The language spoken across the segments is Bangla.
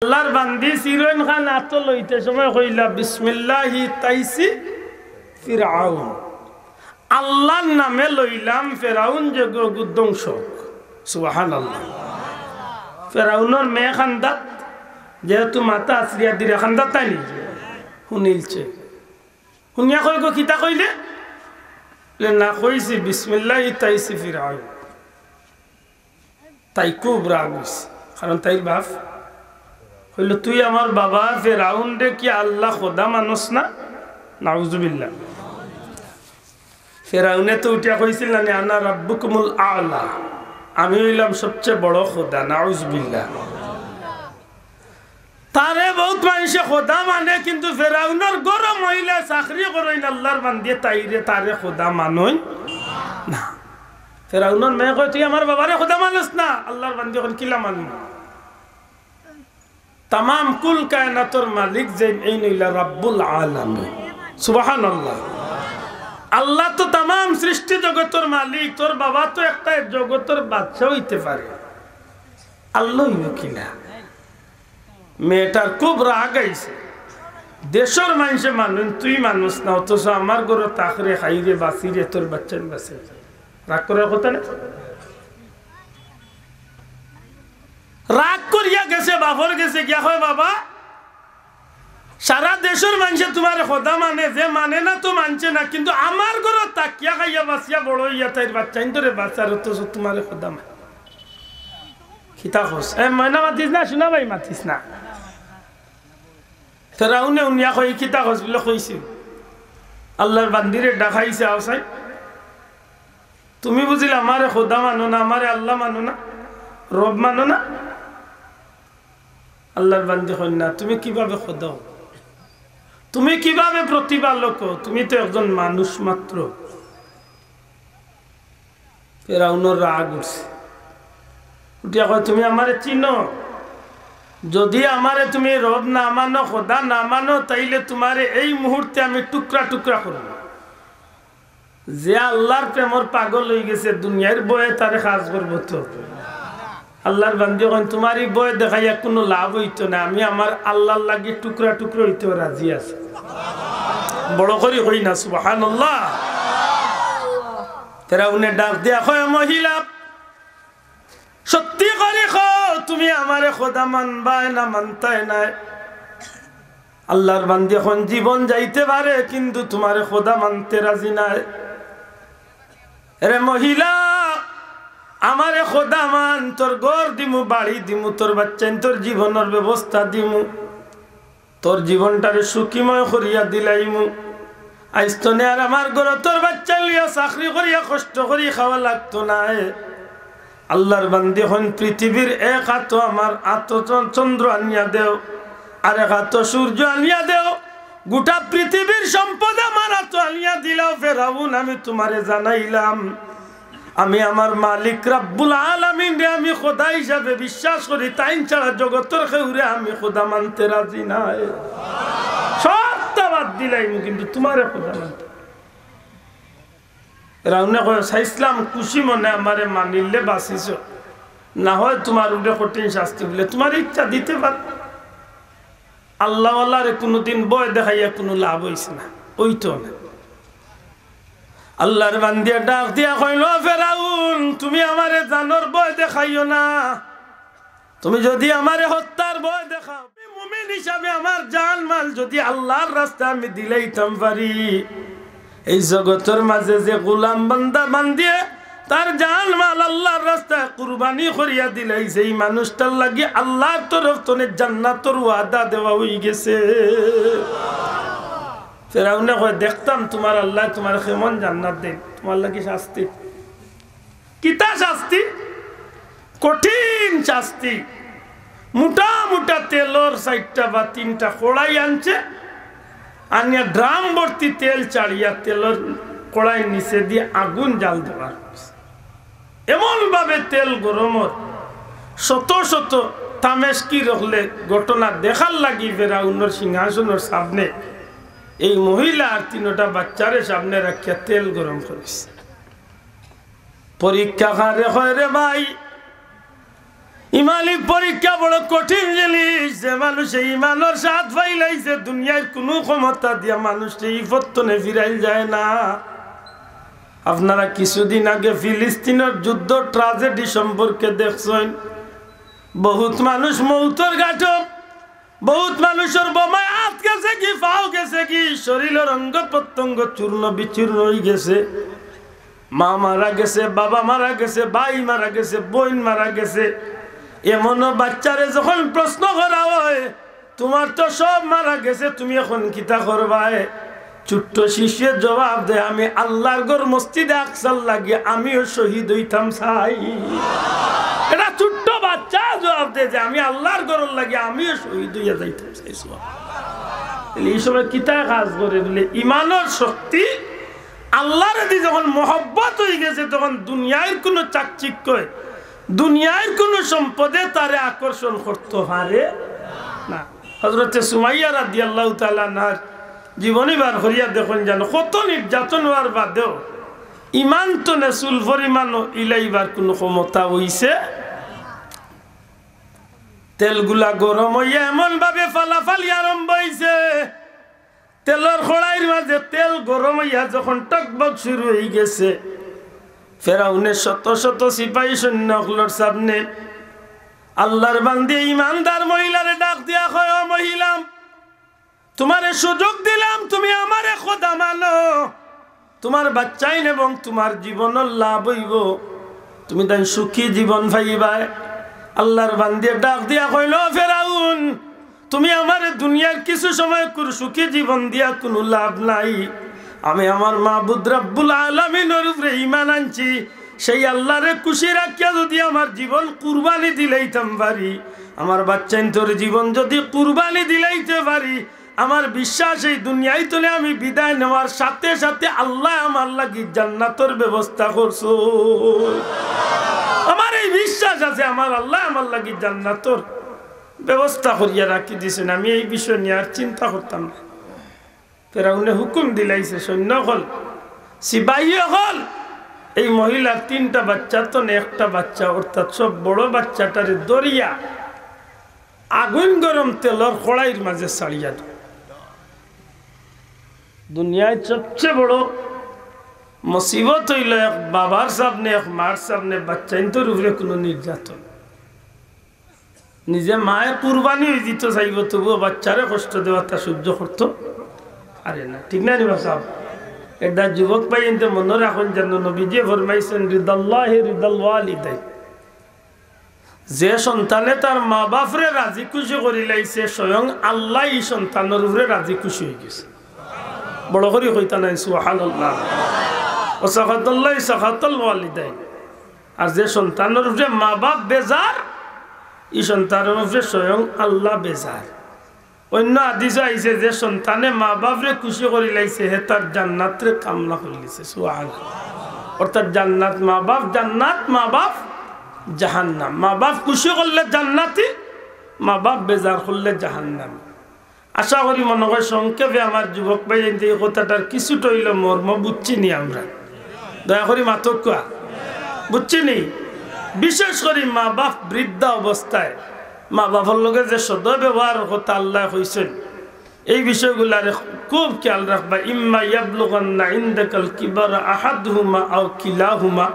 আল্লাহর বান্দি সিরোইন খান আত লইতে সময় কইলা বিসমিল্লাহি তাইসি ফিরআউন, আল্লাহর নামে লইলাম ফেরাউন যে গুদ্ধংসক। সুবহানাল্লাহ। ফেরাউনের মেয়ে খান্দাত যেহেতু মাতা আশ্রিয়া দিলে খান্দাত তাই নি শুনিলছে, শুনিয়া কই গো কিতা কইলে না কইছি বিসমিল্লাহি তাইসি ফিরআউন। তাই খুব রাগ হইছে, কারণ তাই বাপ হইল তুই আমার বাবা ফেরাউন রে কি আল্লাহ খোদা মানুষ না? নাউজুবিল্লাহ। ফেরাউনে তো উঠিয়া কইছিল না আনা রাব্বুকুমুল আ'লা, আমি হইলাম সবচেয়ে বড় খোদা। নাউজুবিল্লাহ। তারে বহুত মানুষে খোদা মানে, কিন্তু ফেরাউনের গরম মহিলা চাকরি করেন আল্লাহর বান্দিয়ে তাইরে তারে খোদা মানই না। ফেরাউনের মেয়ে কয় তুই আমার বাবারে খোদা মানুষ না, আল্লাহর বান্দি এখন কিলা মানব? তামাম কুল কায়নাতর মালিক যে এই নইলা রাব্বুল আলামিন। সুবহানাল্লাহ। আল্লাহ তো তামাম সৃষ্টি জগতের মালিক, তোর বাবা তো একটা জগতের বাদশা হইতে পারে, আল্লাহ কিনা? মেয়েটার খুব রাগ আইছে, দেশের মানুষে মানুষ তুই মানুষ না, অথচ আমার ঘরে তাকরে খাইরে বাঁচিরে তোর বাচ্চার বাঁচে। রাগ করার কথা না? রাগ করিয়া গেছে, বাপর গেছে গিয়া হয় বাবা সারা দেশের মানুষে তোমার খোদা মানে, যে মানে না তো মানছে না, কিন্তু আমার ঘরে তাকিয়া খাইয়া বাঁচিয়া বড় হইয়া তাই বাচ্চা ধরে বাচ্চার অথচ তোমার খোদা মানে। খিতা খোস এ ময়না মাতিস না, শোনা ভাই মাতিস না। ফেরাউনে উনিয়া কই খিতা খোস বলে কইছিল আল্লাহর বান্দিরে ডাকাইছে আওসাই, তুমি বুঝিলে আমারে খোদা মানো না, আমারে আল্লাহ মানো না, রব মানো না? আল্লাহর বান্দি কই না, তুমি কিভাবে খোদা, তুমি কিভাবে প্রতিপালক, তুমি তো একজন মানুষ মাত্র। ফেরাউনের রাগ উঠছে, উঠিয়া কয় তুমি আমারে চিনো? যদি আমারে তুমি রব না মানো, খোদা না মানো, তাইলে তোমারে এই মুহূর্তে আমি টুকরা টুকরা করব। যে আল্লাহর প্রেমর পাগল হয়ে গেছে দুনিয়ার বয়ে তারে কাজ করবো তো। আল্লাহর বান্দি কন তোমারই বয় দেখাইয়া কোনো লাভ হইতো না, আমি আমার আল্লাহর লাগি টুকরা টুকরা হইতে রাজি আছে। বড় করি কই না সুবহানাল্লাহ। ফেরাউনে ডাক দিয়া কয় মহিলা সত্যি করে তুমি আমারে খোদা মানবাই না মানতাই নাই? আল্লাহর বান্দি এখন জীবন যাইতে পারে কিন্তু তোমারে খোদা মানতে রাজি নাই। রে মহিলা আমারে খোদা মান, তোর ঘর দিমু, বাড়ি দিমু, তোর বাচ্চা তোর জীবনের ব্যবস্থা দিমু, তোর জীবনটারে সুখীময় করিয়া দিলাইমু। আইস্তনে আর আমার ঘর তোর বাচ্চা লিয়া চাকরি করিয়া কষ্ট করি খাওয়া লাগতো না। আল্লাহর বান্দি হন পৃথিবীর এক হাত আমার আত চন্দ্র আনিয়া দেও, আর এক হাত সূর্য আনিয়া দেও, গোটা পৃথিবীর সম্পদ আমার হাত আনিয়া দিলাও। ফেরাউন আমি তোমারে জানাইলাম আমি আমার মালিক রাব্বুল আলামিন রে আমি খোদা হিসাবে বিশ্বাস করি, তাই ছাড়া জগতের কেউরে আমি খোদা মানতে রাজি নাই। সবটা বাদ দিলাম কিন্তু তোমারে খোদা মানতে। রাউনে কয় সাইসলাম খুশি মনে আমারে মানিলে বাঁচিস, না হয় তোমার উপরে কঠিন শাস্তি বলে তোমার ইচ্ছা দিতে পার। আল্লাহওয়ালারে কোনোদিন বয় দেখাইয়া কোনো লাভ হইছে না, ওইতো না। আল্লাহর বান্দিয়া ডাক দিয়া কইল ফেরাউন তুমি আমারে জানোর ভয় দেখাইও না, তুমি যদি আমারে হত্যার ভয় দেখাও, মুমিন হিসাবে আমার জান মাল যদি আল্লাহর রাস্তায় আমি দিলাইতাম পারি, এই জগতের মাঝে যে গোলাম বান্দা বান্দিয়ে তার জান মাল আল্লাহর রাস্তায় কুরবানি করিয়া দিলাই, সেই মানুষটার লাগি আল্লাহর তরফ থেকে জান্নাতের ওয়াদা দেওয়া হয়ে গেছে। ফেরাউনে কয় দেখতাম তোমার আল্লাহ তোমার কেমন জান্নাত দেন, তোমার লাগি শাস্তি কিতা শাস্তি? কঠিন শাস্তি। মোটা মোটা তেলর 4টা বা 3টা কড়াই আনছে, আনিয়া ড্রাম ভর্তি তেল চাড়িয়া তেলর কড়াই নিচে দিয়ে আগুন জাল দেওয়ার, এমন ভাবে তেল গরমত শত শত তামেশকি রহলে ঘটনা দেখার লাগি ফেরাউনের সিংহাসনের সামনে এই মহিলা আর 3টা বাচ্চারে সামনে রাখিয়া তেল গরম করেছে। পরীক্ষা খারে হয় রে ভাই, ইমানি পরীক্ষা বড় কঠিন জিনিস। যে মানুষ ইমানের স্বাদ পাইলাইছে দুনিয়ার কোনো ক্ষমতা দিয়া মানুষকে ইফতনে ফিরাইল যায় না। আপনারা কিছুদিন আগে ফিলিস্তিনের যুদ্ধ ট্রাজেডি সম্পর্কে দেখছেন। বহুত মানুষ মৌতের ঘাটে, বহুত মানুষের বোমায় হাত গেছে কি, পাও গেছে কি, শরীরের অঙ্গ প্রত্যঙ্গ চূর্ণ বিচূর্ণ হয়ে গেছে। মা মারা গেছে, বাবা মারা গেছে, ভাই মারা গেছে, বোন মারা গেছে। এমনও বাচ্চারে যখন প্রশ্ন করা হয় তোমার তো সব মারা গেছে, তুমি এখন কিতা করবায়, ছোট্ট শিশুর জবাব দেয় আমি আল্লাহর ঘর মসজিদে আকসার লাগিয়ে আমিও শহীদ হইতাম চাই। এটা ছোট্ট বাচ্চা জবাব দেয় যে আমি আল্লাহর ঘর লাগিয়ে আমিও শহীদ হইয়া যাইতাম চাই। এই সময় কিতা কাজ করে বলে ইমানের শক্তি আল্লাহর দি যখন মহব্বত হয়ে গেছে তখন দুনিয়ার কোনো চাকচিক্য, দুনিয়ার কোন সম্পদে তারে আকর্ষণ করতে পারে না। হযরতে সুমাইয়া রাদিয়াল্লাহু তাআলা আনহার জীবনী বার করিয়া দেখুন জানো কত নির্যাতন হওয়ার বাদেও ইমান তো নেসুল পরিমাণও ইলাইবার কোনো ক্ষমতা হইছে। তেলগুলা গরম হইয়া এমন ভাবে ফালাফালি আরম্ভ হইছে, তেলের কড়াইয়ের মাঝে তেল গরম হইয়া যখন টকবক শুরু হয়ে গেছে, ফেরাউনের শত শত সিপাহী সৈন্যগুলোর সামনে আল্লাহর বান্দি ইমানদার মহিলারে ডাক দিয়া কয়, ও মহিলা, তোমারে সুযোগ দিলাম, তুমি আমারে খোদা মানো, তোমার বাচ্চাইন এবং তোমার জীবনের লাভ হইব, তুমি তাই সুখী জীবন পাইবা। আল্লাহর বান্দি ডাক দিয়া কইল, ফেরাউন, তুমি আমারে দুনিয়ার কিছু সময় সুখী জীবন দিয়া কোনো লাভ নাই। আমি আমার মাবুদ রব্বুল আলামিনের উপরে ঈমান আনছি, সেই আল্লাহরে খুশি রাখিয়া যদি আমার জীবন কুরবানি দিলাইতাম পারি, আমার বাচ্চাইন্তর জীবন যদি কুরবানি দিলাইতে পারি, আমার বিশ্বাস এই দুনিয়ায় তোলে আমি বিদায় নেওয়ার সাথে সাথে আল্লাহ আমার লাগি জান্নাতের ব্যবস্থা করছো। আমার এই বিশ্বাস আছে আমার আল্লাহ আমার লাগি জান্নাতের ব্যবস্থা করিয়া রাখি দিয়েছেন। আমি এই বিষয় নিয়ে আর চিন্তা করতাম না। ফেরাউনে হুকুম দিলাইছে সৈন্য হল, সিপাহী হল, এই মহিলার 3টা বাচ্চা তো একটা বাচ্চা, অর্থাৎ সব বড় বাচ্চাটারে দরিয়া আগুন গরম তেলর কড়াইয়ের মাঝে ছাড়িয়া দাও। দুনিয়ায় সবচেয়ে বড় মুসিবত হইল এক বাবার সামনে, এক মার সামনে বাচ্চাইন্তর উপরে কোনো নির্যাতন। নিজে মায়ের কুরবানি হয়ে দিত চাইব, তবুও বাচ্চারে কষ্ট দেওয়া তা সহ্য করতো আরে না, ঠিক না নিবা সাহেব? একটা যুবক ভাই এনতে মনে রাখুন যেন নবীজি ফরমাইছেন, রিদাল্লাহি রিদাল ওয়ালিদাইন, যে সন্তানে তার মা বাপরে রাজি খুশি করি লাইছে স্বয়ং আল্লাহ এই সন্তানের উপরে রাজি খুশি হয়ে গেছে। বড় করে কইতা নাই সুবহানাল্লাহ। ও সাখাতুল্লাহি সাখাতুল ওয়ালিদাইন। আর যে সন্তানের উপরে মা বাপ বেজার, এই সন্তানের উপরে স্বয়ং আল্লাহ বেজার। অন্য হাদিসে আইছে যে সন্তানে মা বাপরে খুশি করে লাইছে হে তার জান্নাতরে কামনা করে লিছে। সুবহানাল্লাহ। অর্থাৎ জান্নাত মা বাপ, জান্নাত মা বাপ জাহান্নাম। মা বাপ খুশি করলে জান্নাতি, মা বাপ বেজার করলে জাহান্নাম। আশা করি মনে হয় সংক্ষেপে আমার যুবক ভাই এই কথাটার কিছুটা হইল মর্ম বুঝছি নি আমরা। দয়া করি মাতক কোয়া বুঝছি নি। বিশেষ করে মা বাপ বৃদ্ধা অবস্থায় মা বাবার লগে যে সদয় ব্যবহার কথা আল্লাহ কইছেন, এই বিষয়গুলার খুব খেয়াল রাখবা। ইম্মা ইয়াবলুগান্না ইনদাকাল কিবারা আহাদুহুমা আও কিলাহুমা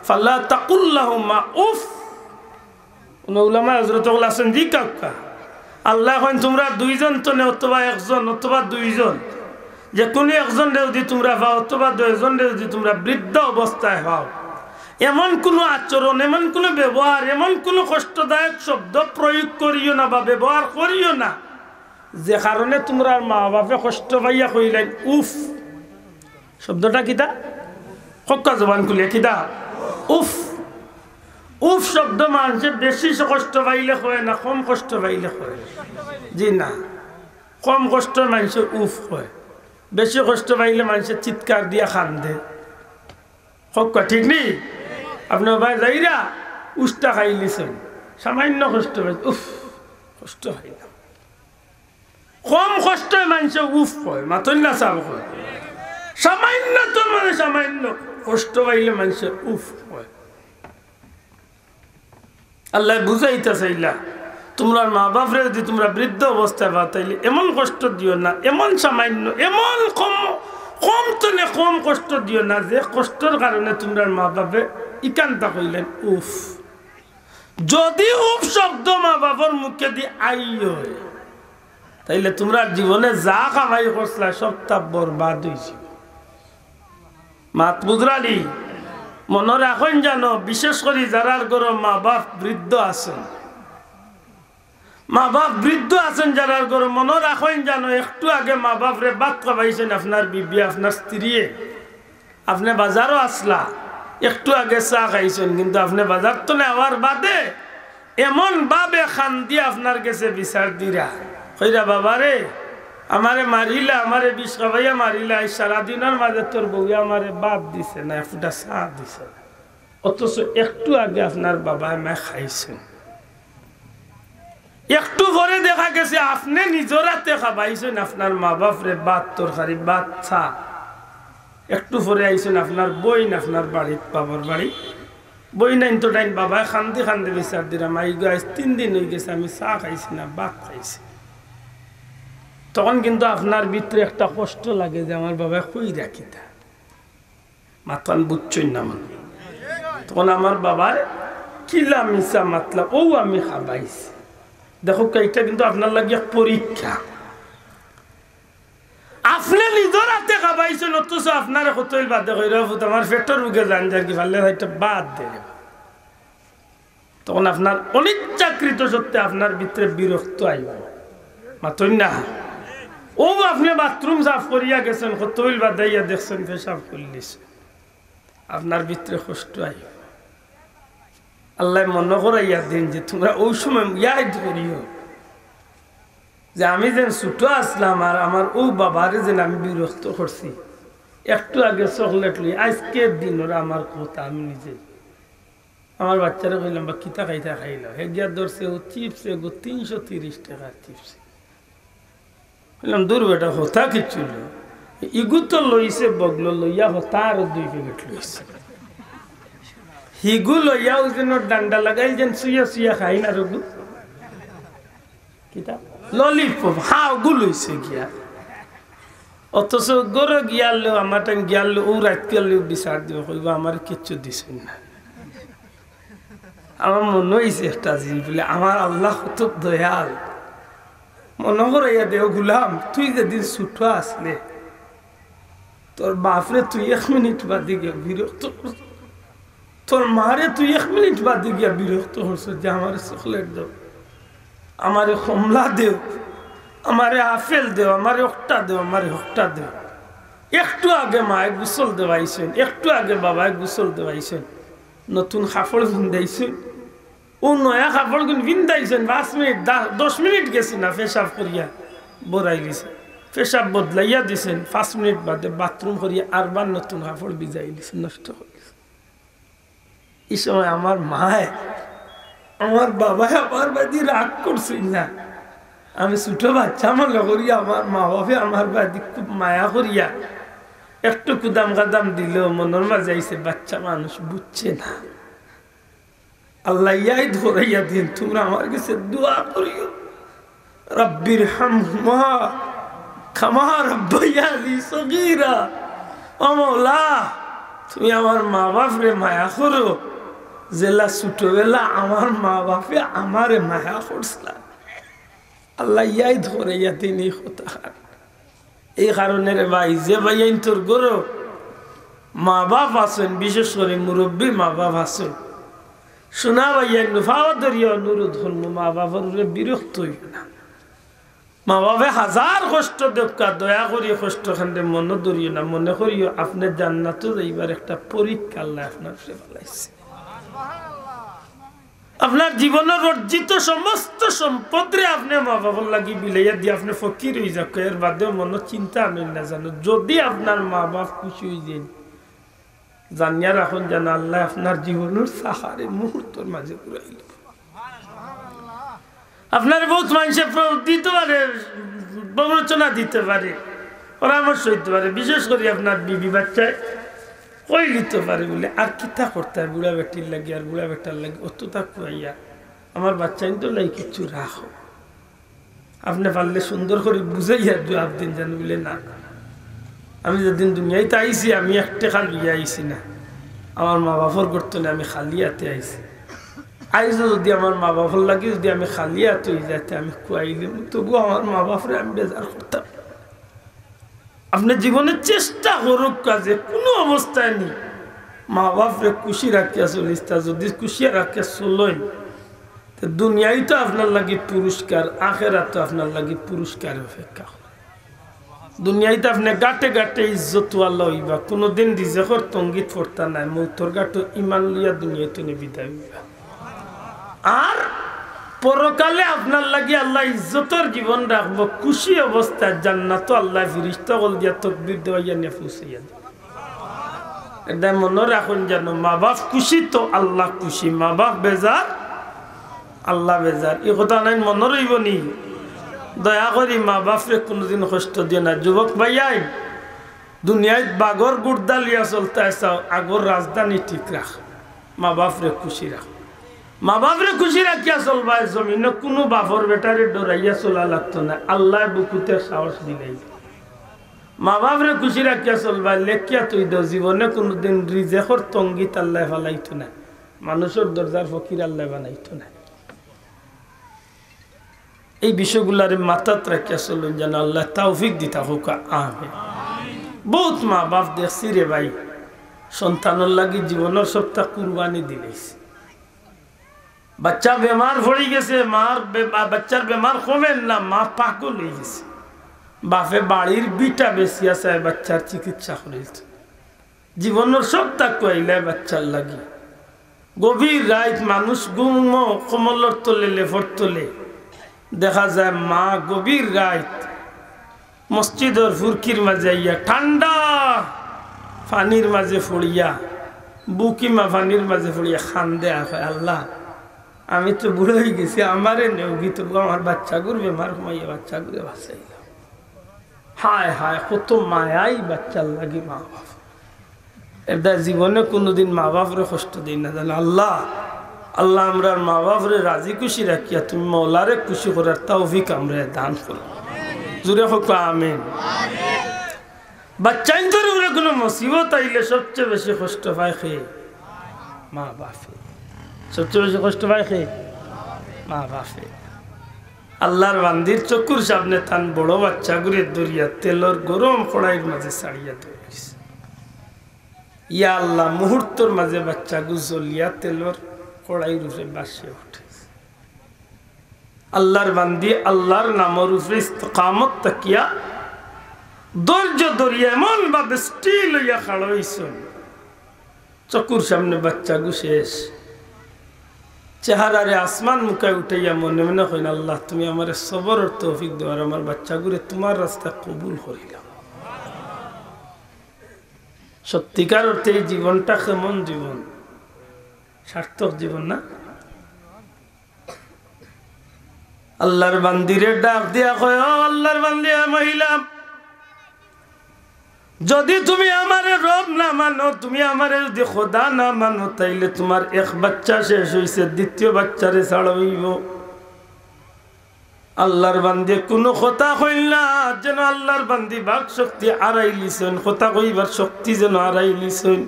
ফালা তাকুল লাহুমা উফ। উলামা হযরত আছেন জি কাকা, আল্লাহ কইন তোমরা দুইজন তো নে, অথবা একজন অথবা দুইজন, যে কোনো একজন যদি তোমরা পাও অথবা দুইজন যদি তোমরা বৃদ্ধ অবস্থায় পাও, এমন কোনো আচরণ, এমন কোনো ব্যবহার, এমন কোনো কষ্টদায়ক শব্দ প্রয়োগ করিও না বা ব্যবহার করিও না যে কারণে তোমরা মা বাপে কষ্ট পাইয়া কইলেন উফ। শব্দটা কিতা? হক্কা জবান খুলে কিতা? উফ। উফ শব্দ মানুষের বেশি কষ্ট পাইলে কয় না কম কষ্ট পাইলে কয়? জি না, কম কষ্ট মানুষে উফ কয়, বেশি কষ্ট পাইলে মানুষের চিৎকার দিয়া কান্দে। হক্কা ঠিক নেই? আপনার ভাই যাইরা উষ্টা খাইলিছেন, সামান্য কষ্ট পাই উফ কষ্ট পাইলাম। কম কষ্ট মানুষে উফ কয়, মাতন না চাপ কয়। সামান্য তো মানে সামান্য কষ্ট পাইলে মানুষে উফ কয়। আল্লাহ বুঝাইতে চাইলা তোমার মা বাপরে যদি তোমরা বৃদ্ধ অবস্থায় পাও তাইলে এমন কষ্ট দিও না, এমন সামান্য, এমন কম কম তলে কম কষ্ট দিও না যে কষ্টর কারণে তোমরা মা বাপে ইকান্তা কইলেন উফ। যদি উফ শব্দ মা বাবার মুখে দিয়ে আইও তাইলে তোমরা জীবনে যা কামাই করছিলা সবটা বরবাদ হয়েছে। মাত বুঝরালি মনে রাখেন জানো, বিশেষ করে যারা ঘরে মা বাপ বৃদ্ধ আছেন, মা বাপ বৃদ্ধ আছেন যারা ঘরে, মনে রাখেন জানো একটু আগে মা বাপরে ভাত খাওয়াইছেন আপনার বিবি, আপনার স্ত্রী, আপনি বাজারও আসলা, একটু আগে চা খাইছেন, কিন্তু আপনি বাজার তো নেওয়ার বাদে এমন ভাবে খান দিয়ে আপনার কাছে বিচার দিরা কইরা বাবারে আমারে মারিলা, আমারে বিষ খাওয়াইয়া মারিলা, সারাদিনের মাঝে তোর বউ আমারে বাদ দিছে না, একটা চা দিছে না, অথচ একটু আগে আপনার বাবা মা খাইছেন। একটু পরে দেখা গেছে আপনি নিজের হাতে খাবাইছেন আপনার মা বাপরে ভাত তরকারি ভাত চা। একটু পরে আইছেন আপনার বইন আপনার বাড়ির বাবার বাড়ি, বই নাই তো টাইম বাবা খান্দি খান্দি বিচার দিলাম মাই গাছ 3 দিন হয়ে গেছে আমি চা খাইছি না ভাত খাইছি। তখন কিন্তু আপনার ভিতরে একটা কষ্ট লাগে যে আমার বাবা কই রাখি তা মাতান বুঝছই না মানে। তখন আমার বাবার কিলা মিশা মাতলা ও আমি খাবাইছি। দেখো এইটা কিন্তু আপনার লাগে পরীক্ষা। আপনি নিজের হাতে খাবাইছেন অথচ আপনার কতই বাদে আমার পেটের বুকে যান যার কি পারলে হয়তো বাদ দেবে। তখন আপনার অনিচ্ছাকৃত সত্ত্বে আপনার ভিতরে বিরক্ত আইব মাতই না। ও আপনি বাথরুম সাফ করিয়া গেছেন কতই বাদাইয়া দেখছেন পেশাব করলিস, আপনার ভিতরে কষ্ট আইব। আল্লাহ মনে করাইয়া দিন যে তোমরা ওই সময় ইয়াদ করিও যে আমি যেন ছোট আসলাম আর আমার ও বাবারে যেন আমি বিরক্ত করছি। একটু আগে চকলেট লই আজকের দিন ওরা আমার কথা আমি নিজে আমার বাচ্চারা কইলাম বা কিতা খাইতা খাইলাম হে গিয়া ধরছে ও চিপসে গো 330 টাকার চিপসে। বললাম দূর বেটা হতা কিছু ইগু তো লইছে বগলো লইয়া হতা আরো 2 প্যাকেট লইছে। হিগু লইয়া ওই যেন ডান্ডা লাগাই যেন শুয়া শুয়া খাই না রঘু কিতা ললিপপ হা গুলইছে গিয়া। অথচ গরো গিয়ালে আমার টাইম গিয়ালে ও রাত গেলে বিচার দিব কইব আমার কিচ্ছু দিছেন না। আমার মনে হয়েছে একটা জিনিস বলে আমার আল্লাহ কত দয়াল। মনে করাইয়া দেও গুলাম তুই যেদিন ছোট আসলে তোর বাপরে তুই 1 মিনিট বাদে গিয়া বিরক্ত, তোর মারে তুই 1 মিনিট বাদে গিয়া বিরক্ত হচ্ছ যে আমার চকলেট দাও, আমারে কমলা দেও, আমারে আপেল দেও, আমারে একটা দেও, আমারে হকটা দেও। একটু আগে মায়ে গোসল দেওয়াইছেন, একটু আগে বাবায় গোসল দেওয়াইছেন, নতুন কাপড় ভিন্দাইছেন, ও নয়া কাপড় ভিন্দাইছেন 5 মিনিট 10 মিনিট গেছি না পেশাব করিয়া বরাই দিছে, পেশাব বদলাইয়া দিছেন 5 মিনিট বাদে বাথরুম করিয়া আরবার নতুন কাপড় ভিজাই দিছেন, নষ্ট হয়ে গেছে। এই সময় আমার মায় আমার বাবা আমার বাদি রাগ করছেন না, আমি ছোট বাচ্চা মনে করিয়া আমার মা বাবা আমার বাদি খুব মায়া করিয়া একটু কুদাম কাদাম দিলেও মনের মাঝে আইসে বাচ্চা মানুষ বুঝছে না। আল্লাহ ইয়াই ধরাইয়া দিন তোমরা আমার কাছে দোয়া করিও রব্বির হামহুমা কামা রাব্বায়ানি সগীরা। ও মাওলা তুমি আমার মা বাপরে মায়া করো জেলা ছোটবেলা আমার মা বাপে আমারে মায়া করছিল। আল্লাহ ইয়াই ধরাইয়া দিন এই কথা। এই কারণে রে ভাই যে ভাই তোর গরো মা বাপ আছেন, বিশেষ করে মুরব্বী মা বাপ আছেন, শোনা ভাইয়া নুফাও ধরিয়া অনুরোধ করবো মা বাবার বিরক্ত হইব না। মা বাবা হাজার কষ্ট দেখা দয়া করি কষ্ট খান্ডে মনে ধরিও না, মনে করিও আপনার জান্নাতও যাইবার একটা পরীক্ষা আল্লাহ আপনার ফেলাইছে। আপনার জীবনের অর্জিত সমস্ত সম্পদরে আপনি মা বাবার লাগি বিলাইয়া দিয়ে আপনি ফকির হয়ে যাক, এর বাদেও মনে চিন্তা আমি না জানো। যদি আপনার মা বাপ খুশি হয়ে যান জানিয়া রাখুন যেন আল্লাহ আপনার জীবনের সাহারে মুহূর্তের মাঝে ঘুরাইল। আপনার বহুত মানুষের দিতে পারে, প্ররোচনা দিতে পারে, পরামর্শ দিতে পারে, বিশেষ করে আপনার বিবি বাচ্চায় কই দিতে পারে বলে আর কিতা করতে হয় বুড়া বেটির লাগে আর বুড়া বেটার লাগে অত তা খুয়াইয়া আমার বাচ্চা তো লাই কিছু রাখো, আপনি পারলে সুন্দর করে বুঝাইয়া জবাব দিন যেন বলে না, আমি যেদিন দুনিয়াতে আইছি আমি একটা খালি আইছি না, আমার মা বাপর করতো না, আমি খালি হাতে আইছি। আইসো যদি আমার মা বাপর লাগে যদি আমি খালি হাতে হয়ে যাইতে আমি খুয়াইলাম, তবুও আমার মা বাপরে আমি বেজার করতাম। আপনি জীবনের চেষ্টা করুক কাজে কোনো অবস্থায় নেই মা বাপরে খুশি রাখিয়া চলিস, যদি খুশি রাখিয়া চলেন দুনিয়ায় তো আপনার লাগে পুরস্কার, আখেরাত তো আপনার লাগে পুরস্কার অপেক্ষা। দুনিয়ায় তো আপনি গাটে গাটে ইজ্জত ওয়ালা হইবা, কোনোদিন রিজেকর তঙ্গিত পড়তা নাই, মৌতর গাটো ইমান লিয়া দুনিয়ায় তো বিদায় হইবা। আর পরকালে আপনার লাগে আল্লাহ ইজ্জতর জীবন রাখবো, খুশি অবস্থায় জান্নাত আল্লাহ ফিরিস্তা বল দিয়া তকবীর দেওয়াইয়া নিয়ে পৌঁছাইয়া দেব। এটা মনে রাখুন যেন মা বাপ খুশি তো আল্লাহ খুশি, মা বাপ বেজার আল্লাহ বেজার, এই কথা নাই মনে রইব নি। দয়া করি মা বাপরে কোনোদিন কষ্ট দিয়ে না। যুবক ভাইয়াই দুনিয়ায় বাগর গুড়দা লিয়া চলতে চাও, আগর রাজধানী ঠিক রাখ, মা বাপরে খুশি রাখ। মা বাপরে খুশি রাখিয়া চলবা, জমিনে কোনো বাপর বেটারে ডরাইয়া চলা লাগতো না, আল্লাহ বুকুতে সাহস দিলেই। মা বাপরে খুশি রাখিয়া চলবা, লেখিয়া তুই দাও, জীবনে কোনোদিন রিজেকর তঙ্গিত আল্লাহ ফেলাইতো না, মানুষের দরজার ফকির আল্লাহ বানাইতো না। এই বিষয়গুলারে মাথাত রাখিয়া চলুন যেন আল্লাহ তৌফিক দিতা হোক। আমিন। বহুত মা বাপ দেখছি রে ভাই, সন্তানের লাগি জীবনের সবটা কুরবানি দিলেছে। বাচ্চা বেমার পড়ে গেছে, বাচ্চার বেমার কমেন না, মা পাগল হয়ে গেছে, বাপে বাড়ির বিটা বেশি আছে বাচ্চার চিকিৎসা করেছে, জীবনের সবটা কইলে বাচ্চার লাগি। গভীর রাত মানুষ গুম কমলর তলে লেফর তলে দেখা যায় মা গভীর রাত মসজিদের ফুরকির মাঝে ইয়া ঠান্ডা পানির মাঝে ফড়িয়া বুকিমা পানির মাঝে ফড়িয়া খান্দে আগে, আল্লাহ আমি তো বুড়ো হয়ে গেছি, আমারে নেওগি, তবু আমার বাচ্চা গুলো বেমার ঘুমাইয়া বাচ্চা গুলো বাঁচাইল। হায় হায় কত মায়াই বাচ্চার লাগে মা বাপ। এটা জীবনে কোনোদিন মা বাপরে কষ্ট দিই না জানো। আল্লাহ আল্লাহ আমরা মা বাপরে রাজি খুশি রাখিয়া তুমি মৌলারে খুশি করার তৌফিক আমরা দান করো, জুড়ে হোক আমিন। বাচ্চা ইন্তর উপরে কোনো মুসিবত আইলে সবচেয়ে বেশি কষ্ট পায় খেয়ে মা বাপে, সবচেয়ে বেশি কষ্ট পায় খেয়ে মা বাপে। আল্লাহর বান্দির চকুর সামনে তান বড় বাচ্চা ঘুরে দরিয়া তেলর গরম কড়াইয়ের মাঝে ছাড়িয়া দৌড়িস, ইয়া আল্লাহ মুহূর্তর মাঝে বাচ্চা গুজলিয়া তেলর কড়াইয়ের উপরে বাসে উঠে। আল্লাহর বান্দি আল্লাহর নামের উপরে ইস্তেকামত তাকিয়া ধৈর্য ধরিয়া এমন ভাবে স্টিল হইয়া খাড়া হইছেন, চকুর সামনে বাচ্চা গু শেষ, চেহারারে আসমান মুখায় উঠাইয়া মনে মনে কইন আল্লাহ তুমি আমার সবরের তৌফিক দেওয়ার, আমার বাচ্চা গুরে তোমার রাস্তা কবুল করিলাম। সত্যিকার অর্থে এই জীবনটা কেমন জীবন, সার্থক জীবন না? আল্লাহর বান্দিরে ডাক দিয়া কয়, ও আল্লাহর বান্দি মহিলা, যদি তুমি আমারে রব না মানো, তুমি আমারে যদি খোদা না মানো, তাইলে তোমার এক বাচ্চা শেষ হইছে, দ্বিতীয় বাচ্চারে ছাড়াইব। আল্লাহর বান্দি কোনো কথা কইল না, যেন আল্লাহর বান্দি বাক শক্তি হারাই লিছেন, কথা কইবার শক্তি যেন হারাই লিছেন।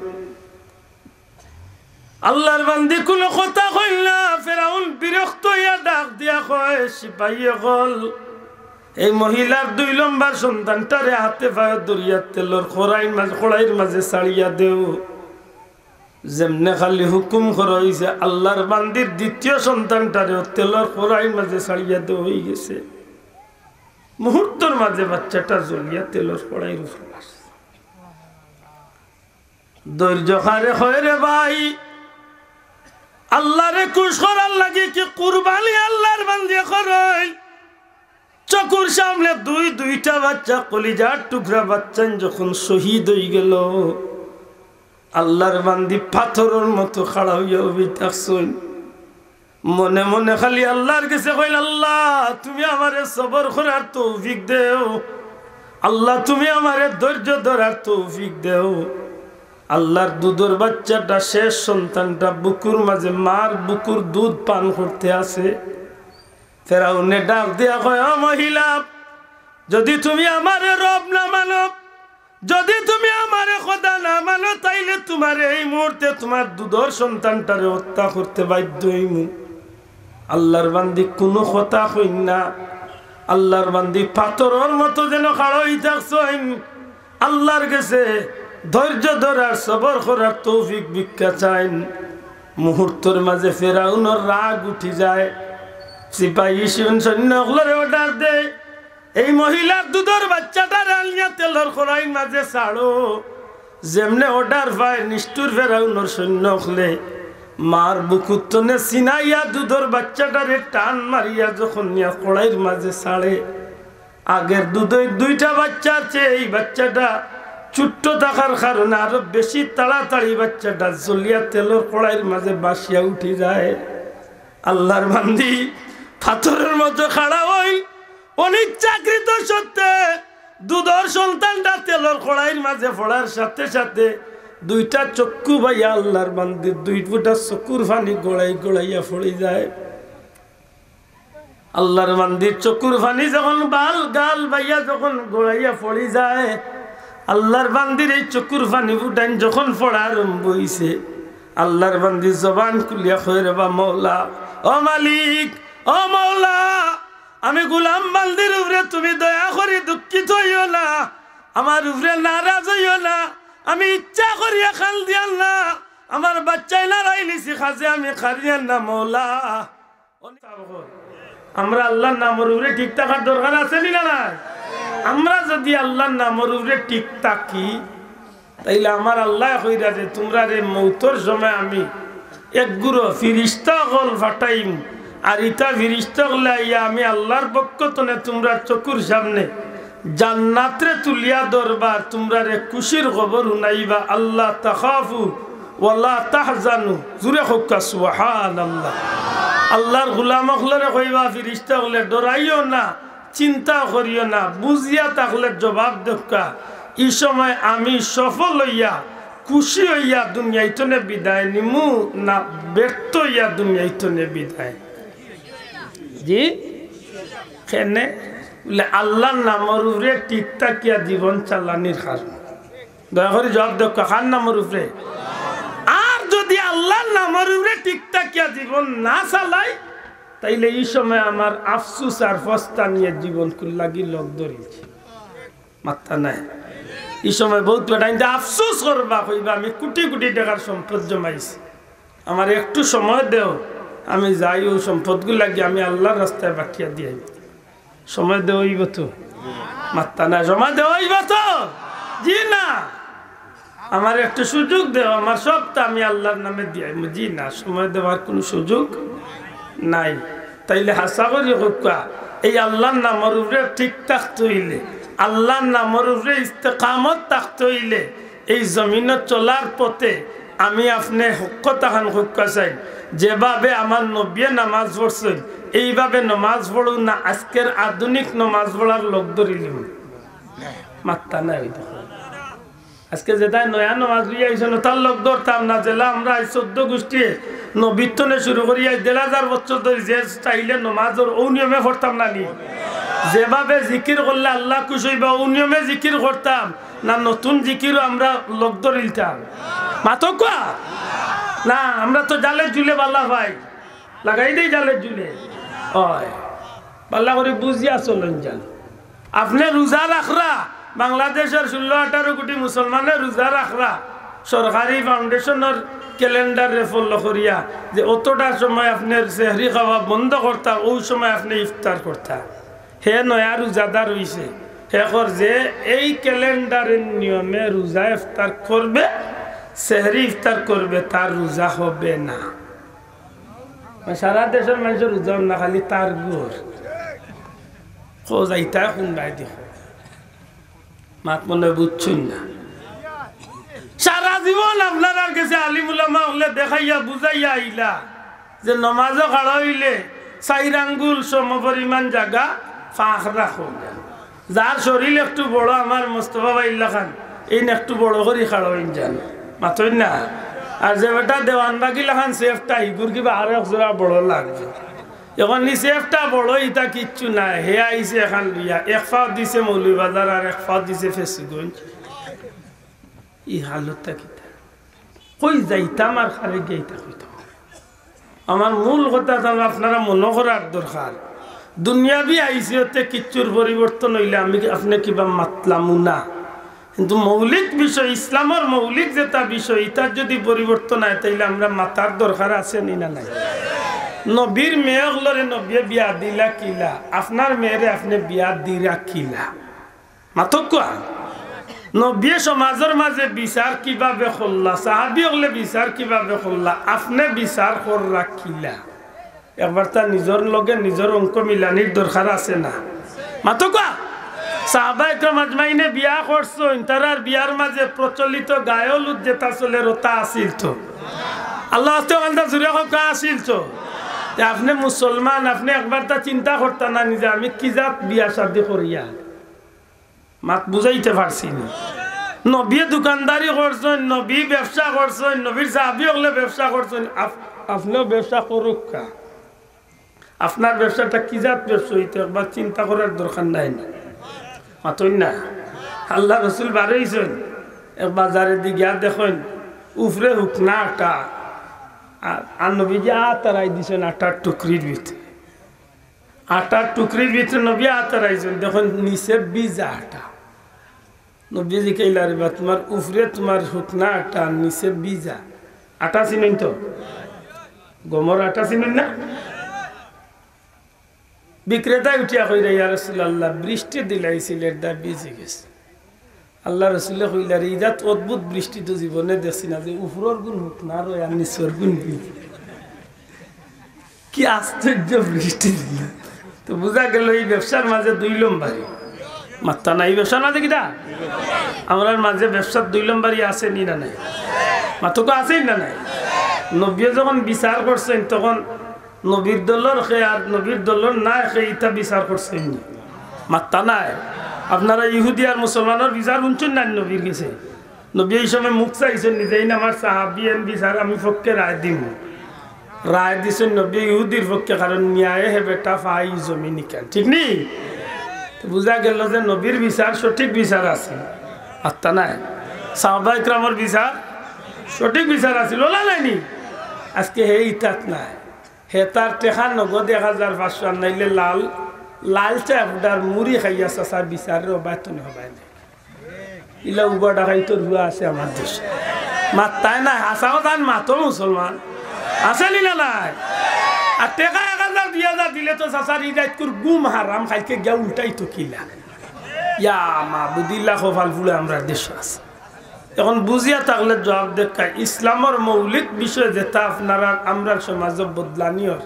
আল্লাহর বান্দি কোনো কথা কইল না। ফেরাউন বিরক্ত হইয়া ডাক দিয়া কয়, সিপাহী হল এই মহিলার 2 নম্বর সন্তানটারে হাতে পায়ে দরিয়া তেলর কড়াইয়ের মাঝে ছাড়িয়া দেও। যেমনে খালি হুকুম করা হয়েছে, আল্লাহর বান্দির দ্বিতীয় সন্তানটারে তেলর কড়াইয়ের মাঝে ছাড়িয়া দেওয়া হয়ে গেছে। মুহূর্তের মাঝে বাচ্চাটা জ্বলিয়া তেলর কড়াইয়ের উপরে আসে। ধৈর্য হারে হয় রে ভাই, আল্লাহরে খুশ করার লাগে কি কুরবানি আল্লাহর বান্দি করে। চকুর সামনে দুইটা বাচ্চা, কলিজার টুকরা বাচ্চা যখন শহীদ হয়ে গেল, আল্লাহর বান্দি পাথরের মতো খাড়া হইয়া থাকছেন, মনে মনে খালি আল্লাহর কাছে কইল, আল্লাহ তুমি আমারে সবর করার তৌফিক দেও, আল্লাহ তুমি আমারে ধৈর্য ধরার তৌফিক দেও। আল্লাহর দুধের বাচ্চাটা শেষ সন্তানটা বুকুর মাঝে মার বুকুর দুধ পান করতে আছে। ফেরাউনে ডাক দিয়া কয়, ও মহিলা, যদি তুমি আমারে রব না মানো, যদি তুমি আমারে খোদা না মানো, তাইলে তোমার এই মুহূর্তে তোমার দুধের সন্তানটারে হত্যা করতে বাধ্য হইমু। আল্লাহর বান্দি কোনো কথা কই না। আল্লাহর বান্দি পাথরের মতো যেন খাড়া হই থাকছেন। আল্লাহর কাছে ধৈর্য ধরার সবর করার তৌফিক ভিক্ষা চাইন। মুহূর্তের মাঝে ফেরাউনের রাগ উঠি যায়। সিপাহী সৈন্যগুলোরে অর্ডার দেয়, এই মহিলার দুধের বাচ্চাটা রানিয়া তেলর কড়াই মাঝে ছাড়ো। যেমনে অর্ডার পায় নিষ্ঠুর ফেরাউনের সৈন্য হলে মার বুকুতনে সিনাইয়া দুধের বাচ্চাটারে টান মারিয়া যখন নিয়া কড়াইয়ের মাঝে ছাড়ে, আগের দুধের দুইটা বাচ্চা আছে, এই বাচ্চাটা ছোট্ট থাকার কারণে আরো বেশি তাড়াতাড়ি বাচ্চাটা জ্বলিয়া তেলর কড়াইয়ের মাঝে বাসিয়া উঠে যায়। আল্লাহর বান্দি পাথরের মতো খাড়া হই, অনিচ্ছাকৃত সত্ত্বে দুধের সন্তানটা তেলর কড়াইয়ের মাঝে পড়ার সাথে সাথে দুইটা চক্ষু ভাইয়া আল্লাহর বান্দির দুই ফুটা চকুর পানি গড়াইয়া পড়ে যায়। আল্লাহর বান্দির চকুর পানি যখন বাল গাল ভাইয়া যখন গড়াইয়া পড়ে যায়, আল্লাহর বান্দির এই চকুর পানি ফুটান যখন পড়া আরম্ভ হইছে, আল্লাহর বান্দি জবান খুলিয়া কয়, রে বা মওলা, ও মালিক, ও মওলা, আমি গোলাম বান্দির উপরে তুমি দয়া করে দুঃখিত হইও না, আমার উপরে নারাজ হইও না। আমি ইচ্ছা করিয়া খাল দিয়াল না, আমার বাচ্চাই নারাই নিছি খাজে আমি খারিয়ান না মওলা। আমরা আল্লাহর নামের উপরে ঠিক থাকার দরকার আছে না নাই? আমরা যদি আল্লাহর নামের উপরে ঠিক থাকি, তাইলে আমার আল্লাহ কইরা যে তোমরা রে মৌতর সময় আমি এক গুরু ফিরিস্তা গল ফাটাইম, আর ইটা ফিরিস্তা গলে আইয়া আমি আল্লাহর পক্ষ তনে তোমরা চকুর সামনে জান্নাতরে তুলিয়া দরবার তোমরা রে খুশির খবর শুনাইবা। আল্লাহ তাখাফু ওয়ালা তাহজানু, জুরে হক্কা সুবহানাল্লাহ। আল্লাহর গোলাম হলরে কইবা ফিরিস্তা হলে ডরাইও না, চিন্তা করিও না, বুঝিয়া থাকলে জবাব দেখা। এই সময় আমি সফল হইয়া খুশি হইয়া দুনিয়াইতনে বিদায় নিমু না ব্যর্থ হইয়া দুনিয়াইতনে বিদায়। জি কেনে বলে আল্লাহর নামের উপরে ঠিক থাকিয়া জীবন চালানির কারণ। দয়া করে জবাব দেখা, কার নামের উপরে? আর যদি আল্লাহর নামের উপরে ঠিক থাকিয়া জীবন না চালাই, তাইলে এই সময় আমার আফসুস আর ফস্তা নিয়ে জীবন লাগি লোক ধরেছি মাত্রা নাই। এই সময় বহুত বেটা আফসুস করবা, কইবা আমি কোটি কোটি টাকার সম্পদ জমাইছি, আমার একটু সময় দেও, আমি যাই ও সম্পদগুলো লাগি আমি আল্লাহর রাস্তায় বাকিয়া দিয়ে সময় দেওয়াইব তো মাত্রা নাই। জমা দেওয়াইব তো? জি না। আমার একটু সুযোগ দেও, আমার সবটা আমি আল্লাহর নামে দিয়ে। জি না, সময় দেওয়ার কোনো সুযোগ নাই। তাইলে হাসা করি হোকা, এই আল্লাহর নামের উপরে ঠিক থাকতে হইলে, আল্লাহর নামের উপরে ইস্তেকামত থাকতে হইলে, এই জমিনে চলার পথে আমি আপনি হক তাহান হোকা চাই। যেভাবে আমার নবীয়ে নামাজ পড়ছেন এইভাবে নামাজ পড়ুন না, আজকের আধুনিক নামাজ পড়ার লোক ধরিলিম মাত্রা নাই। আজকে যেটাই নয়া নামাজ লিয়ে আইসেন তার লোক ধরতাম না। জেলা আমরা 14 গোষ্ঠী নবীতনে শুরু করি 1,500 বছর ধরে যে চাইলে নমাজের ও নিয়মে পড়তাম না নি। যেভাবে জিকির করলে আল্লাহ খুশি হইবা ও নিয়মে জিকির করতাম না, নতুন জিকিরও আমরা লোক ধরিলতাম মাতকা না। আমরা তো জালে ঝুলে বাল্লা ভাই লাগাই দেই, জালে ঝুলে হয় বাল্লা করে বুঝিয়া চলেন যান। আপনি রোজা রাখরা, বাংলাদেশের 16-18 কোটি মুসলমানের রোজা রাখরা, সরকারি ফাউন্ডেশনের ক্যালেন্ডারে ফলো করিয়া যে অতটা সময় আপনার সেহরি খাওয়া বন্ধ করতা, ওই সময় আপনি ইফতার করতা। হে নয়া রোজাদার হইছে, হে কর যে এই ক্যালেন্ডারের নিয়মে রোজা ইফতার করবে, সেহরি ইফতার করবে, তার রোজা হবে না। সারা দেশের মানুষের রোজা না, খালি তার গোর যাইতা শুনবাই দেখো মাত মনে বুঝছুন না। সারা জীবন আপনার কাছে আলিমুলামা হলে দেখাইয়া বুঝাইয়া আইলা যে নমাজও খাড়া হইলে 4 আঙ্গুল সম পরিমাণ জায়গা ফাঁক রাখো। যার শরীর একটু বড়, আমার মোস্তফা বাইল্লা খান এই একটু বড় করে খাড়া হইন যান, মাতই না আর যে বেটা দেওয়ান বাকি লাখান সেফটা ইগুর কিবা আর এক জোড়া বড় লাগবে এখন নি সেফটা বড় ইটা কিচ্ছু নাই হে আইছে এখন বিয়া এক ফাও দিছে মৌলভীবাজার আর এক ফাও দিছে ফেসিগঞ্জ ই হালতটা কিতা কই যাইতাম আর খারে যাইতা কইতাম আমার মূল কথা আপনারা মনে করার দরকার দুনিয়াবি আইসি হতে কিচ্ছুর পরিবর্তন হইলে আমি আপনি কিবা মাতলামু না কিন্তু মৌলিক বিষয় ইসলামের মৌলিক যেটা বিষয় এটার যদি পরিবর্তন হয় তাইলে আমরা মাতার দরকার আছে নি না নাই নবীর মেয়েগুলোরে নবী বিয়া দিলা কিলা আপনার মেয়েরে আপনি বিয়া দিরা কিলা মাতক নবী সমাজের মাঝে বিচার কিভাবে করলা সাহাবী হলে বিচার কিভাবে করলা আপনি বিচার কররা কিলা একবার তার নিজের লগে নিজের অঙ্ক মিলানির দরকার আছে না মাতক সাহাবা একরাম আজমাইনে বিয়া করছেন তারার বিয়ার মাঝে প্রচলিত গায়লুদ যেটা চলে রতা আসিল তো আল্লাহ জুড়ে কা আসিল তো আপনি মুসলমান আপনি একবার তা চিন্তা করতেন না নিজে আমি কি জাত বিয়া শাদি করিয়া মাত বুঝাইতে পারছি না নবী দোকানদারি করছেন নবী ব্যবসা করছেন নবীর সাহাবী হলে ব্যবসা করছেন আপনিও ব্যবসা করুক কা আপনার ব্যবসাটা কি জাত ব্যবসা হইতে একবার চিন্তা করার দরকার নাই না মাতই না আল্লাহ রসুল বাড়াইছেন এক বাজারের দিকে আর দেখেন উফরে হুক না আটা আর নবী যে আতারাই দিছেন আটার টুকরির ভিতরে আটার টুকরির ভিতরে নবী আতারাইছেন দেখুন নিচে বীজা আটা নবী জি কেইলারে বা তোমার উফরে তোমার হুক না আটা নিচে বীজা আটা চিনেন তো গমর আটা চিনেন না বিক্রেতায় উঠিয়া কইরা ইয়া রাসূলুল্লাহ বৃষ্টি দিলাইছিল দা ভিজে গেছে আল্লাহ রাসূল কইলা ইজাত অদ্ভুত বৃষ্টি তো জীবনে দেখছি না যে উপরের গুণ হুক না আর নিচের গুণ কি আশ্চর্য বৃষ্টি দিল তো বুঝা গেল এই ব্যবসার মাঝে দুই লম্বারি মাত্রা নাই ব্যবসার মাঝে কিটা আমরার মাঝে ব্যবসার দুই লম্বারি আছে নি না নাই মাত্রকে আছেই না নাই নবী যখন বিচার করছেন তখন নবীর দলের খেয়ে আর নবীর দলের না খেয়ে ইটা বিচার করছেন মাত্রা নাই আপনারা ইহুদি আর মুসলমানের বিচার শুনছেন না নবীর গেছে নবী এই সময় মুখ চাইছেন নিজেই না আমার সাহাবি এন বিচার আমি পক্ষে রায় দিম রায় দিছেন নবী ইহুদির পক্ষে কারণ ন্যায় হে বেটা ফাই জমি নিকান ঠিক নেই বুঝা গেল যে নবীর বিচার সঠিক বিচার আছে মাত্রা নাই সাহাবা ইকরামের বিচার সঠিক বিচার আছে লোলা নাইনি আজকে হে ইটাত নাই হে তার টেকা নগদ 1500 নাইলে লাল লাল চা ফুটার মুড়ি খাইয়া চাচার বিচারের অবায়তনে হবাই নাই ইলা উবা ডাকাই তোর হুয়া আছে আমার দেশে মাত্তাই নাই হাসাও তান মাতো মুসলমান আছে নি না নাই আর টেকা 1000 2000 দিলে তো চাচার ইদাইত করে গুম হারাম খাইকে গিয়া উল্টাই তো কিলা ইয়া মাহবুদিল্লাহ খোফাল ফুলে আমরা দেশে আছে এখন বুঝিয়া থাকলে জবাব দেখা ইসলামের মৌলিক বিষয় যেটা আপনারা আমরা সমাজ বদলানিয়র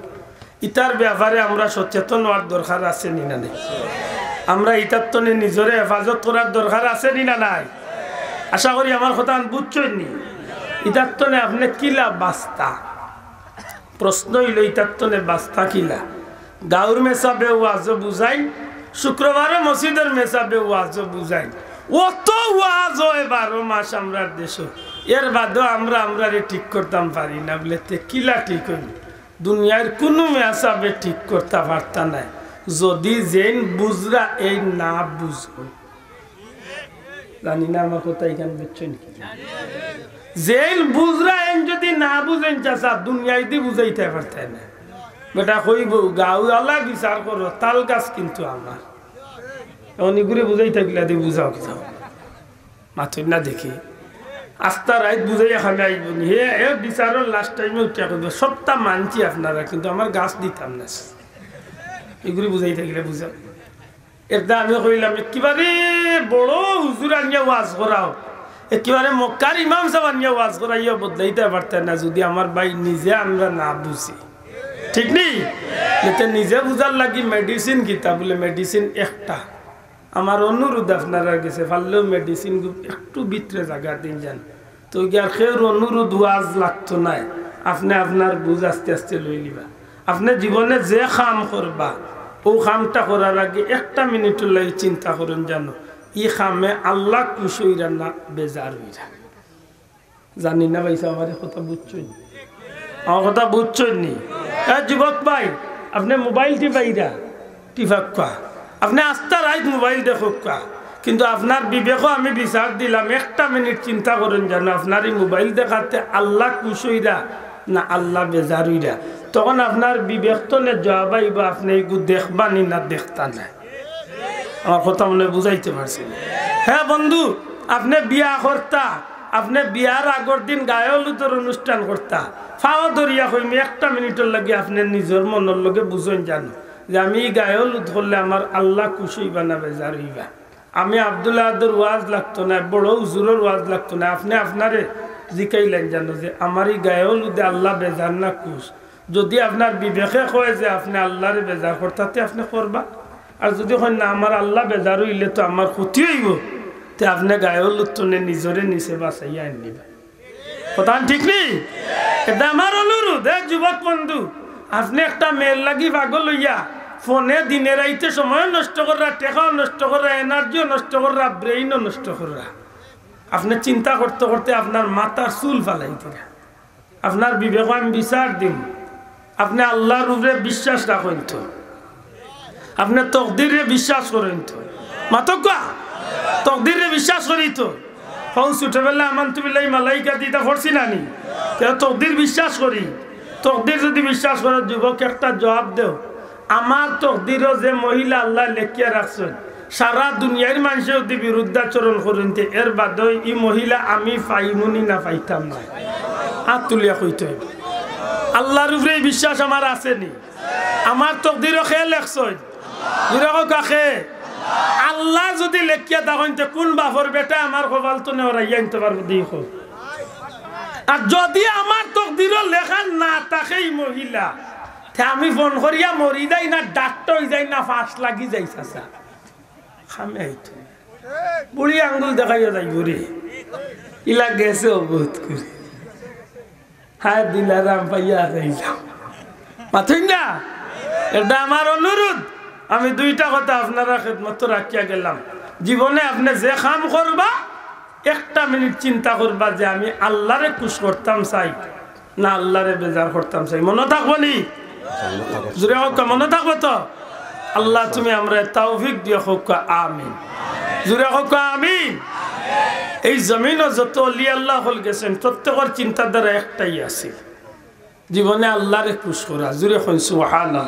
ইটার ব্যাপারে আমরা সচেতন হওয়ার দরকার আছে নি না নাই আমরা ইটার তো নিজরে হেফাজত করার দরকার আছে নি না নাই আশা করি আমার কথা বুঝছেন নি ইটার তো আপনি কিলা বাস্তা প্রশ্ন হইল ইটার তো বাস্তা কিলা গাঁর মেসাবে ওয়াজ বুঝাই শুক্রবারে মসজিদের মেসাবে ওয়াজ বুঝাই অত ওয়াজ হয় 12 মাস আমরা দেশ এর বাদেও আমরা ঠিক করতাম পারি না বলে কিলা ঠিক হইল দুনিয়ার কোনো মেসাবে ঠিক করতে পারতা নাই যদি যেন বুঝরা এই না বুঝো জানি না আমার কথা এখানে বুঝছেন কি যেন বুঝরা এন যদি না বুঝেন চাচা দুনিয়ায় দিয়ে বুঝাইতে পারতে না বেটা কইব গাঁওয়ালা বিচার করো তাল গাছ কিন্তু আমার অনেকগুলো বুঝাই থাকলে দিয়ে বুঝাও কি যাও মাথুর না দেখি আস্তা রাইত বুঝাই এখানে আইব নি হে বিচারের লাস্ট টাইমে উঠে করব সবটা মানছি আপনারা কিন্তু আমার গাছ দিতাম না এগুলি বুঝাই থাকলে বুঝাও এটা আমি কইলাম একেবারে বড় হুজুর আনিয়া ওয়াজ করাও একেবারে মক্কার ইমাম সাহেব আনিয়া ওয়াজ করাইয়া বদলাইতে পারতেন না যদি আমার ভাই নিজে আমরা না বুঝি ঠিক নেই এতে নিজে বুঝার লাগি মেডিসিন কিতা বলে মেডিসিন একটা আমার অনুরোধ আপনারা গেছে পারলেও মেডিসিন একটু ভিতরে জায়গা দিন যান তো গিয়ার খের অনুরোধ ওয়াজ লাগতো নাই আপনি আপনার বুঝ আস্তে আস্তে লই লিবা আপনি জীবনে যে কাম করবা ও কামটা করার আগে একটা মিনিট লাগে চিন্তা করুন জানো ই কামে আল্লাহ খুশি হইরা না বেজার হইরা জানি না ভাই আমার কথা বুঝছই আমার কথা বুঝছই নি যুবক ভাই আপনি মোবাইল টিপাইরা টিফাক্কা আপনি আস্তা রাইত মোবাইল দেখুকা কিন্তু আপনার বিবেকও আমি বিচার দিলাম 1 মিনিট চিন্তা করেন জানো আপনার এই মোবাইল দেখাতে আল্লাহ খুশইরা না আল্লাহ বেজারুইরা তখন আপনার বিবেক তো নে জবাব আইব আপনি এগুলো দেখবানি না দেখতা না আমার কথা মনে বুঝাইতে পারছেন হ্যাঁ বন্ধু আপনি বিয়া করতা আপনি বিয়ার আগর দিন গায়ে হলুদের অনুষ্ঠান করতা ফাও দরিয়া হইমি 1 মিনিটের লাগে আপনি নিজের মনের লগে বুঝেন জানো যে আমি গায়ে হলুদ করলে আমার আল্লাহ খুশি হইবা না বেজার হইবা আমি আব্দুল্লাহ আদর ওয়াজ লাগতো না বড় হুজুরের ওয়াজ লাগতো না আপনি আপনারে জিকাইলেন জানো যে আমার এই গায়ে হলুদে আল্লাহ বেজার না খুশ যদি আপনার বিবেকে কয় যে আপনি আল্লাহরে বেজার করতাতে আপনি করবা আর যদি হয় না আমার আল্লাহ বেজার হইলে তো আমার ক্ষতি হইব তে আপনি গায়ে হলুদ তো নিজরে নিচে বাঁচাইয়া আনবা কথা ঠিক নেই এটা আমার অনুরোধ যুবক বন্ধু আপনি একটা মেয়ের লাগি পাগল হইয়া ফোনে দিনে রাইতে সময় নষ্ট করা টেকাও নষ্ট করা এনার্জিও নষ্ট করা ব্রেইনও নষ্ট করা আপনি চিন্তা করতে করতে আপনার মাথার চুল ফালাই দিরা আপনার বিবেক আমি বিচার দিন আপনি আল্লাহর উপরে বিশ্বাস রাখেন তো আপনি তকদিরে বিশ্বাস করেন তো মাতকা তকদিরে বিশ্বাস করি তো হন ছোটবেলা আমানতুবিল্লাহি মালাইকা দিতা পড়ছি নানি তকদির বিশ্বাস করি তকদির যদি বিশ্বাস করার যুবক একটা জবাব দেও আমার তকদিরও যে মহিলা আল্লাহ লেখিয়া রাখছেন সারা দুনিয়ার মানুষের যদি বিরুদ্ধাচরণ করেন এর বাদে এই মহিলা আমি পাইমুনি না পাইতাম না হাত তুলিয়া কইতে হইব আল্লাহর উপরে বিশ্বাস আমার আসেনি আমার তকদিরও খেয়ে লেখছেন কাকে আল্লাহ যদি লেখিয়া থাকেন কোন বাপর বেটা আমার কপাল তো নেওয়ারাইয়া আনতে পারবো দেখো আর যদি আমার তকদিরও লেখা না থাকে এই মহিলা আমি ফোন করিয়া মরি যাই না ডাক্তার হয়ে যাই না ফাঁস লাগি যাই চাচা খামে আইতো বুড়ি আঙ্গুল দেখাইয়া যাই বুড়ি ইলা গেছে অবোধ করে হায় দিলারাম পাইয়া যাইলাম মাথুই না এটা আমার অনুরোধ আমি দুইটা কথা আপনারা খেদমত রাখিয়া গেলাম জীবনে আপনি যে কাম করবা 1 মিনিট চিন্তা করবা যে আমি আল্লাহরে খুশ করতাম চাই না আল্লাহরে বেজার করতাম চাই মনে থাকবো নি জোরে হোক মনে থাকবো তো আল্লাহ তুমি আমরা তৌফিক দিয়ে হোক আমিন জোরে হোক আমিন এই জমিনও যত অলি আল্লাহ হল গেছেন প্রত্যেকের চিন্তাধারা একটাই আছে জীবনে আল্লাহরে খুশ করা জোরে হন সুবহানাল্লাহ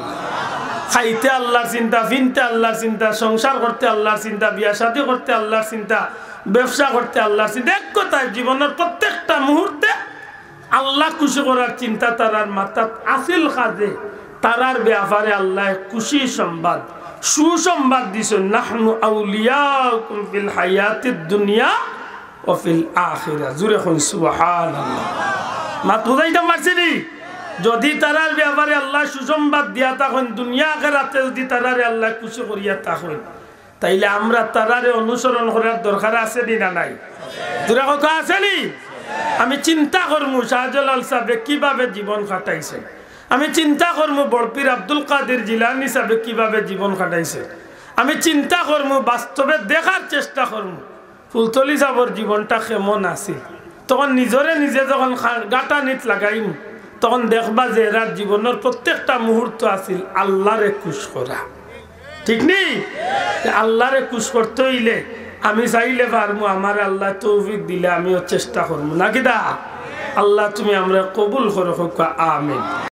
খাইতে আল্লাহর চিন্তা ফিনতে আল্লাহর চিন্তা সংসার করতে আল্লাহর চিন্তা বিয়া শাদী করতে আল্লাহর চিন্তা ব্যবসা করতে আল্লাহর চিন্তা এক কথায় জীবনের প্রত্যেকটা মুহূর্তে আল্লাহ খুশি করার চিন্তা তারার মাথাত আসিল কাজে তারার ব্যাপারে আল্লাহ খুশি সংবাদ সুসংবাদ দিছেন নাহনু আউলিয়াকুম ফিল হায়াতিদ দুনিয়া ওয়া ফিল আখিরা জুরে কোন সুবহানাল্লাহ মাত বুঝাইতে পারছিনি যদি তারার ব্যাপারে আল্লাহ সুসংবাদ দিয়া থাকেন দুনিয়া আখিরাতে যদি তারারে আল্লাহ খুশি করিয়া থাকেন তাইলে আমরা তারারে অনুসরণ করার দরকার আছে না নাই জুরে কথা আছে নি আমি চিন্তা করমু শাহজালাল সাহেব কিভাবে জীবন কাটাইছে আমি চিন্তা করমু বড়পীর আব্দুল কাদের জিলানী সাহেব কিভাবে জীবন কাটাইছে আমি চিন্তা করমু বাস্তবে দেখার চেষ্টা করমু ফুলতলি সাহেবের জীবনটা কেমন আছে তখন নিজরে নিজে যখন গাঁটানিত লাগাইম তখন দেখবা যে এর জীবনের প্রত্যেকটা মুহূর্ত আছিল আল্লাহরে খুশ করা ঠিক নেই আল্লাহরে খুশ করতে হইলে আমি চাইলে পারবো আমার আল্লাহ তৌফিক দিলে আমিও চেষ্টা করবো নাকি দা আল্লাহ তুমি আমরা কবুল করো আমিন।